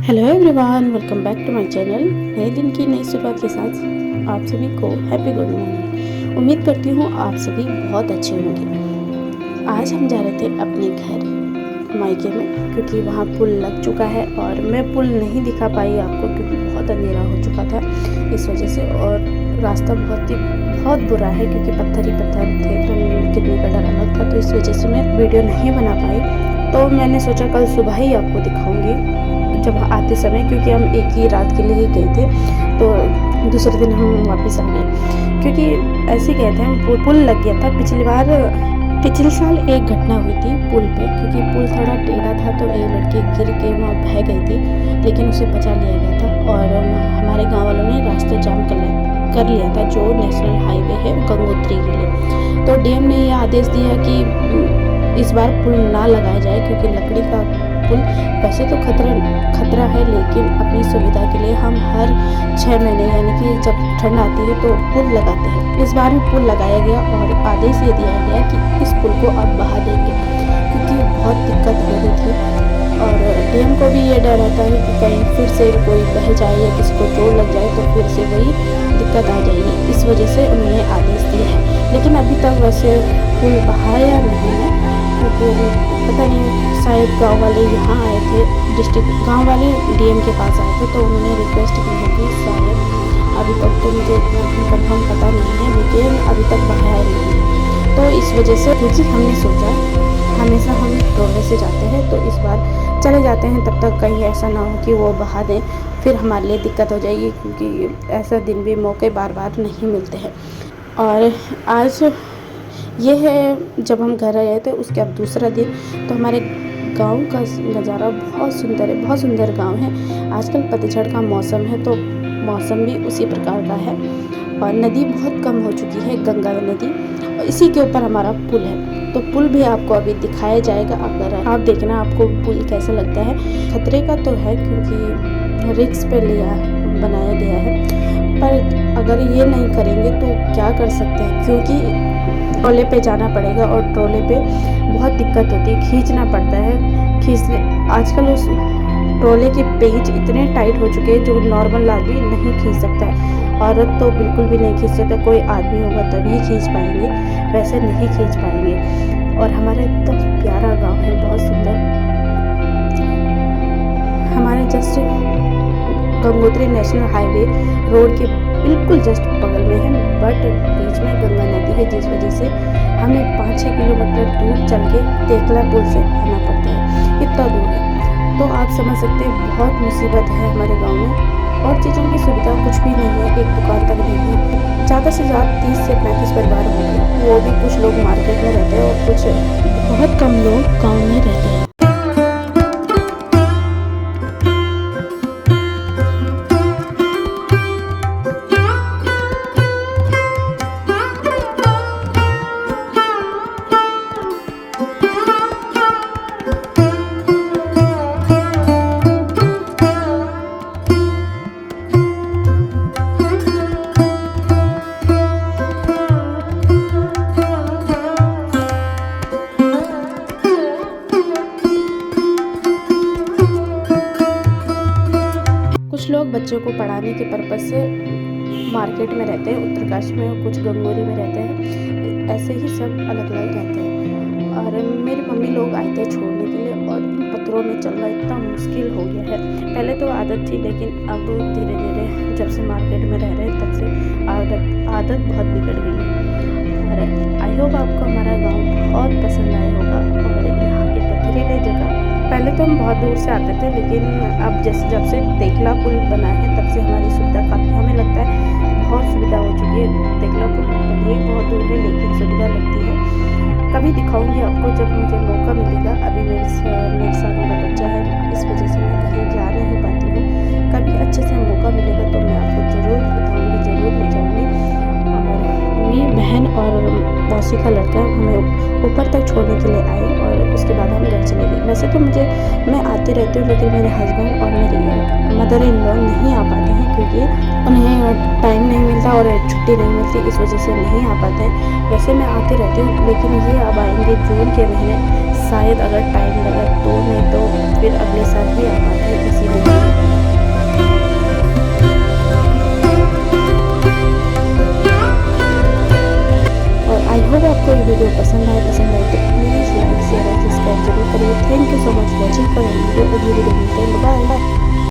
Hello everyone, welcome back to my channel. नए दिन की नई शुरुआत के साथ आप सभी को हैप्पी गुड मॉर्निंग। उम्मीद करती हूँ आप सभी बहुत अच्छे होंगे। आज हम जा रहे थे अपने घर मायके में, क्योंकि वहाँ पुल लग चुका है और मैं पुल नहीं दिखा पाई आपको क्योंकि बहुत अंधेरा हो चुका था इस वजह से। और रास्ता बहुत बुरा है क्योंकि पत्थर ही पत्थर थे तो गिरने का डर अलग था, तो इस वजह से मैं वीडियो नहीं बना पाई। तो मैंने सोचा कल सुबह ही आपको दिखाऊंगी जब आते समय, क्योंकि हम एक ही रात के लिए ही गए थे तो दूसरे दिन हम वापस आ गए। क्योंकि ऐसे गए थे हम, पुल लग गया था पिछले साल एक घटना हुई थी पुल पे, क्योंकि पुल थोड़ा टेढ़ा था तो एक लड़की गिर के वहाँ बह गई थी, लेकिन उसे बचा लिया गया था। और हमारे गाँव वालों ने रास्ता जाम कर लिया था जो नेशनल हाईवे है गंगोत्री के लिए। तो डीएम ने यह आदेश दिया कि इस बार पुल ना लगाया जाए, क्योंकि लकड़ी का पुल वैसे तो खतरा है, लेकिन अपनी सुविधा के लिए हम हर 6 महीने यानी कि जब ठंड आती है तो पुल लगाते हैं। इस बार भी पुल लगाया गया और आदेश ये दिया गया कि इस पुल को अब बहा देंगे, क्योंकि बहुत दिक्कत हो रही थी। और डीएम को भी ये डर रहता है कि कहीं फिर से कोई बह जाए या किसी को चोट लग जाए तो फिर से वही दिक्कत आ जाएगी, इस वजह से उन्होंने आदेश दिया है। लेकिन अभी तक वैसे पुल बहाया नहीं है, क्योंकि पता नहीं शायद गांव वाले यहाँ आए थे, गांव वाले डीएम के पास आए थे तो उन्होंने रिक्वेस्ट की है कि शायद, अभी तक तो मुझे इतना कंफर्म पता नहीं है, लेकिन अभी तक बहाया नहीं है। तो इस वजह से क्योंकि हमने सोचा हमेशा हम ट्रोले से जाते हैं तो इस बार चले जाते हैं, तब तक कहीं ऐसा ना हो कि वो बहा दें, फिर हमारे लिए दिक्कत हो जाएगी, क्योंकि ऐसा दिन भी मौके बार बार नहीं मिलते हैं। और आज ये है जब हम घर आए थे उसके अब दूसरा दिन, तो हमारे गांव का नज़ारा बहुत सुंदर है, बहुत सुंदर गांव है। आजकल पतझड़ का मौसम है तो मौसम भी उसी प्रकार का है। और नदी बहुत कम हो चुकी है, गंगा नदी, और इसी के ऊपर हमारा पुल है। तो पुल भी आपको अभी दिखाया जाएगा, अगर आप देखना आपको पुल कैसा लगता है। खतरे का तो है क्योंकि रिस्क पे बनाया गया है, पर अगर ये नहीं करेंगे तो क्या कर सकते हैं, क्योंकि ट्रोले पे जाना पड़ेगा और ट्रोले पे बहुत दिक्कत होती है, खींचना पड़ता है। आजकल उस ट्रोले के पेज इतने टाइट हो चुके हैं जो नॉर्मल आदमी नहीं खींच सकता है। औरत तो बिल्कुल भी नहीं खींच सकता, कोई आदमी होगा तभी खींच पाएंगे, वैसे नहीं खींच पाएंगे। और हमारा एकदम प्यारा गांव है, बहुत सुंदर। हमारे just Gangotri national highway road के बिल्कुल जस्ट बगल में है, बट बीच में गंगा नदी है, जिस वजह से हमें 5-6 किलोमीटर दूर चल के तेकला पुल से आना पड़ता है, इतना दूर है। तो आप समझ सकते हैं बहुत मुसीबत है हमारे गांव में, और चीज़ों की सुविधा कुछ भी नहीं है, एक दुकान तक नहीं है। ज़्यादा से ज़्यादा 30 से 35 परिवार होंगे, वो भी कुछ लोग मार्केट में रहते हैं और कुछ बहुत कम लोग गाँव में रहते हैं। कुछ लोग बच्चों को पढ़ाने के पर्पज़ से मार्केट में रहते हैं, उत्तरकाशी में, और कुछ गंगोरी में रहते हैं, ऐसे ही सब अलग अलग रहते हैं। और मेरी मम्मी लोग आए थे छोड़ने के लिए, और इन पत्थरों में चलना इतना मुश्किल हो गया है। पहले तो आदत थी, लेकिन अब धीरे धीरे जब से मार्केट में रह रहे हैं तब से आदत बहुत बिगड़ गई है। और आई होप आपको हमारा गाँव बहुत पसंद आया होगा, और यहाँ की पथरीली जगह। पहले तो हम बहुत दूर से आते थे, लेकिन अब जब से तेकला पुल बना है तब से हमारी सुविधा काफ़ी, हमें लगता है बहुत सुविधा हो चुकी है। तेकला पुल भले बहुत दूर है लेकिन सुविधा लगती है। कभी दिखाऊंगी आपको जब मुझे मौका मिलेगा। अभी मेरे साथ मेरा बच्चा है, इस वजह से मैं कहीं जा नहीं पाती हूँ। कभी अच्छे से मौका मिलेगा तो मैं आपको ज़रूर बताऊँगी, ज़रूर ले जाऊँगी। और मेरी बहन और मौसी का लड़का हमें ऊपर तक छोड़ने के लिए आए, और उसके बाद हम घर चले गए। वैसे तो मैं आती रहती हूँ, लेकिन मेरे हस्बैंड और मेरी मदर इन लॉ नहीं आ पाते हैं, क्योंकि उन्हें टाइम नहीं मिलता और छुट्टी नहीं मिलती, इस वजह से नहीं आ पाते हैं। वैसे मैं आती रहती हूँ, लेकिन ये अब आएंगे जून के महीने, शायद अगर टाइम लगा तो, नहीं तो फिर अगले साल भी आ पाते हैं इसी महीने। आपको ये वीडियो पसंद आए तो